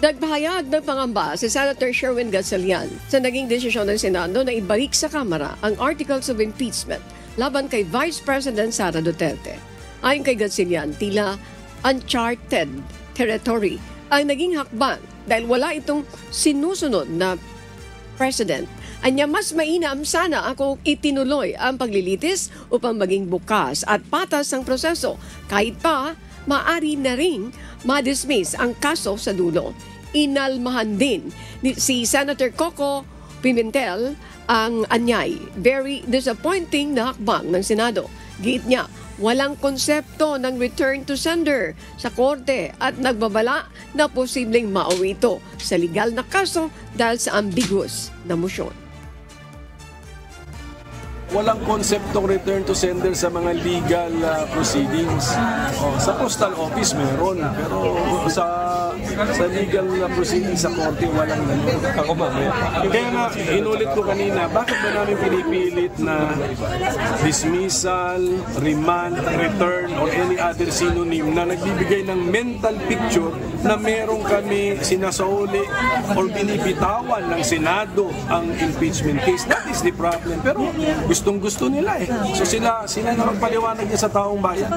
Nagpahayag ng pangamba si Senator Sherwin Gatchalian sa naging desisyon ng Senado na ibalik sa Kamara ang Articles of Impeachment laban kay Vice President Sara Duterte. Ayon kay Gatchalian, tila uncharted territory ang naging hakbang dahil wala itong sinusunod na president. Anya mas mainam sana ako itinuloy ang paglilitis upang maging bukas at patas ang proseso kahit pa maaari na ring ma-dismiss ang kaso sa dulo. Inalmahan din ni si Senator Coco Pimentel ang anyay. Very disappointing na hakbang ng Senado. Giit niya, walang konsepto ng return to sender sa korte at nagbabala na posibleng mauwi ito sa legal na kaso dahil sa ambiguous na motion. Walang konseptong return to sender sa mga legal proceedings. Sa postal office meron, pero sa legal proceedings sa korte walang ganun. Kaya nga, inulit ko kanina, bakit ba namin pinipilit na dismissal, remand, return, or any other synonym na nagbibigay ng mental picture na meron kami sinasauli or binibitawan ng Senado ang impeachment case. That is the problem. Pero gustong-gusto nila eh. So sila na magpaliwanag niya sa taong bayan.